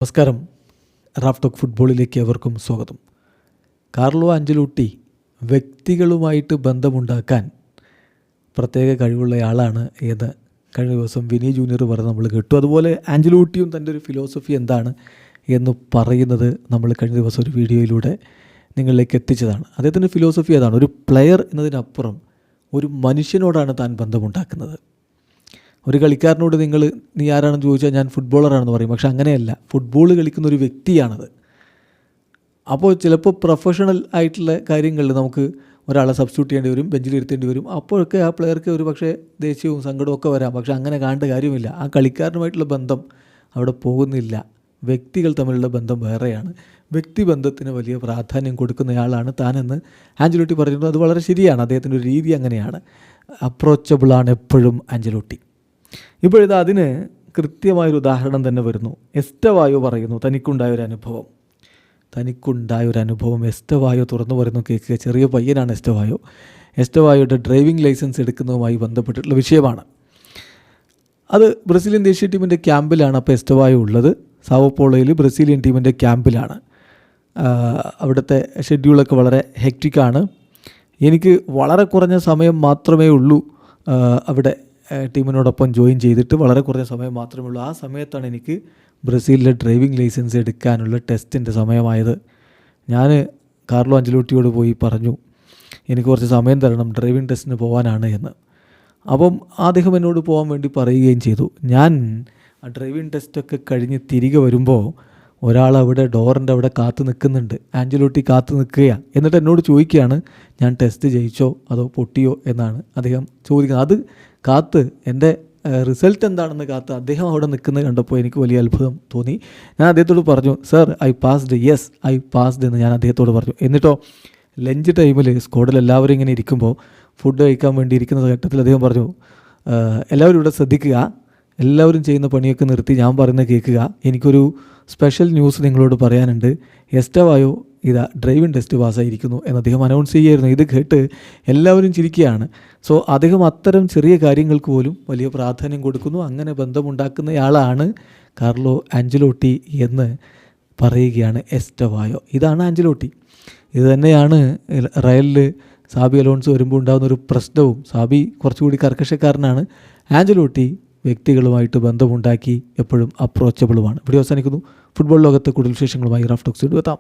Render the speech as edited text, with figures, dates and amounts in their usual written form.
നമസ്കാരം. Raf talk ഫുട്ബോളിലേക്ക് ഏവർക്കും സ്വാഗതം. കാർലോ ആഞ്ചലോട്ടി വ്യക്തികളുമായിട്ട് ബന്ധമുണ്ടാക്കാൻ പ്രത്യേക കഴിവുള്ളയാളാണ് എന്ന് കഴിഞ്ഞ ദിവസം വിനി ജൂനിയർ പറഞ്ഞ് നമ്മൾ കേട്ടു. അതുപോലെ ആഞ്ചലോട്ടിയും തൻ്റെ ഒരു ഫിലോസഫി എന്താണ് എന്ന് പറയുന്നത് നമ്മൾ കഴിഞ്ഞ ദിവസം ഒരു വീഡിയോയിലൂടെ നിങ്ങളിലേക്ക് എത്തിച്ചതാണ്. അദ്ദേഹത്തിൻ്റെ ഫിലോസഫി അതാണ്. ഒരു പ്ലെയർ എന്നതിനപ്പുറം ഒരു മനുഷ്യനോടാണ് താൻ ബന്ധമുണ്ടാക്കുന്നത്. ഒരു കളിക്കാരനോട് നീ ആരാണെന്ന് ചോദിച്ചാൽ ഞാൻ ഫുട്ബോളറാണെന്ന് പറയും. പക്ഷെ അങ്ങനെയല്ല, ഫുട്ബോൾ കളിക്കുന്ന ഒരു വ്യക്തിയാണത്. അപ്പോൾ ചിലപ്പോൾ പ്രൊഫഷണൽ ആയിട്ടുള്ള കാര്യങ്ങളിൽ നമുക്ക് ഒരാളെ സബ്സ്റ്റിറ്റ്യൂട്ട് ചെയ്യേണ്ടി വരും, ബെഞ്ചിൽ ഇരുത്തേണ്ടി വരും. അപ്പോഴൊക്കെ ആ പ്ലെയർക്ക് ഒരു പക്ഷേ ദേഷ്യവും സങ്കടവും ഒക്കെ വരാം. പക്ഷെ അങ്ങനെ കാണേണ്ട കാര്യമില്ല. ആ കളിക്കാരനുമായിട്ടുള്ള ബന്ധം അവിടെ പോകുന്നില്ല. വ്യക്തികൾ തമ്മിലുള്ള ബന്ധം വേറെയാണ്. വ്യക്തിബന്ധത്തിന് വലിയ പ്രാധാന്യം കൊടുക്കുന്നയാളാണ് താനെന്ന് ആഞ്ചലോട്ടി പറഞ്ഞിരുന്നു. അത് വളരെ ശരിയാണ്. അദ്ദേഹത്തിൻ്റെ ഒരു രീതി അങ്ങനെയാണ്. അപ്രോച്ചബിളാണ് എപ്പോഴും ആഞ്ചലോട്ടി. ഇപ്പോഴിത് അതിന് കൃത്യമായൊരു ഉദാഹരണം തന്നെ വരുന്നു. എസ്റ്റവായോ പറയുന്നു തനിക്കുണ്ടായൊരനുഭവം എസ്റ്റവായോ തുറന്നു പറയുന്നു. കേൾക്കുക. ചെറിയ പയ്യനാണ് എസ്റ്റവായോ. എസ്റ്റവായോയുടെ ഡ്രൈവിംഗ് ലൈസൻസ് എടുക്കുന്നതുമായി ബന്ധപ്പെട്ടിട്ടുള്ള വിഷയമാണ്. അത് ബ്രസീലിയൻ ദേശീയ ടീമിൻ്റെ ക്യാമ്പിലാണ് അപ്പോൾ എസ്റ്റവായോ ഉള്ളത്. സാവോപോളോയിൽ ബ്രസീലിയൻ ടീമിൻ്റെ ക്യാമ്പിലാണ്. അവിടുത്തെ ഷെഡ്യൂളൊക്കെ വളരെ ഹെക്റ്റിക്കാണ്. എനിക്ക് വളരെ കുറഞ്ഞ സമയം മാത്രമേ ഉള്ളൂ അവിടെ ടീമിനോടൊപ്പം ജോയിൻ ചെയ്തിട്ട്. വളരെ കുറഞ്ഞ സമയം മാത്രമേ ഉള്ളൂ. ആ സമയത്താണ് എനിക്ക് ബ്രസീലിലെ ഡ്രൈവിംഗ് ലൈസൻസ് എടുക്കാനുള്ള ടെസ്റ്റിൻ്റെ സമയമായത്. ഞാൻ കാർലോ ആഞ്ചലോട്ടിയോട് പോയി പറഞ്ഞു, എനിക്ക് കുറച്ച് സമയം തരണം, ഡ്രൈവിംഗ് ടെസ്റ്റിന് പോകാനാണ് എന്ന്. അപ്പം അദ്ദേഹം എന്നോട് പോകാൻ വേണ്ടി പറയുകയും ചെയ്തു. ഞാൻ ആ ഡ്രൈവിംഗ് ടെസ്റ്റൊക്കെ കഴിഞ്ഞ് തിരികെ വരുമ്പോൾ ഒരാളവിടെ ഡോറിൻ്റെ അവിടെ കാത്തു നിൽക്കുന്നുണ്ട്. ആഞ്ചലോട്ടി കാത്തു നിൽക്കുകയാണ്. എന്നിട്ട് എന്നോട് ചോദിക്കുകയാണ്, ഞാൻ ടെസ്റ്റ് ജയിച്ചോ അതോ പൊട്ടിയോ എന്നാണ് അദ്ദേഹം ചോദിക്കുന്നത്. അത് കാത്ത് എൻ്റെ റിസൾട്ട് എന്താണെന്ന് കാത്ത് അദ്ദേഹം അവിടെ നിൽക്കുന്നത് കണ്ടപ്പോൾ എനിക്ക് വലിയ അത്ഭുതം തോന്നി. ഞാൻ അദ്ദേഹത്തോട് പറഞ്ഞു, sir I passed, yes I passed എന്ന് ഞാൻ അദ്ദേഹത്തോട് പറഞ്ഞു. എന്നിട്ടോ ലഞ്ച് ടൈമിൽ സ്ക്വാഡിൽ എല്ലാവരും ഇങ്ങനെ ഇരിക്കുമ്പോൾ ഫുഡ് കഴിക്കാൻ വേണ്ടി ഇരിക്കുന്ന ഘട്ടത്തിൽ അദ്ദേഹം പറഞ്ഞു, എല്ലാവരും ഇവിടെ ശ്രദ്ധിക്കുക, എല്ലാവരും ചെയ്യുന്ന പണിയൊക്കെ നിർത്തി ഞാൻ പറയുന്നത് കേൾക്കുക. എനിക്കൊരു സ്പെഷ്യൽ ന്യൂസ് നിങ്ങളോട് പറയാനുണ്ട്. എസ്റ്റവായോ ഇതാ ഡ്രൈവിംഗ് ടെസ്റ്റ് പാസ്സായിരിക്കുന്നു എന്ന് അദ്ദേഹം അനൗൺസ് ചെയ്യായിരുന്നു. ഇത് കേട്ട് എല്ലാവരും ചിരിക്കുകയാണ്. സോ അദ്ദേഹം അത്തരം ചെറിയ കാര്യങ്ങൾക്ക് പോലും വലിയ പ്രാധാന്യം കൊടുക്കുന്നു. അങ്ങനെ ബന്ധമുണ്ടാക്കുന്നയാളാണ് കാർലോ ആഞ്ചലോട്ടി എന്ന് പറയുകയാണ് എസ്റ്റവായോ. ഇതാണ് ആഞ്ചലോട്ടി. ഇത് തന്നെയാണ് റയലിൽ സാബി അലോൺസോ വരുമ്പോൾ ഉണ്ടാകുന്നൊരു പ്രശ്നവും. സാബി കുറച്ചുകൂടി കർക്കശക്കാരനാണ്. ആഞ്ചലോട്ടി വ്യക്തികളുമായിട്ട് ബന്ധമുണ്ടാക്കി എപ്പോഴും അപ്രോച്ചബിളുമാണ്. വീഡിയോ അവസാനിക്കുന്നു. ഫുട്ബോൾ ലോകത്ത് കൂടുതൽ വിശേഷങ്ങളുമായി റാഫ് ടോക്സ് എത്താം.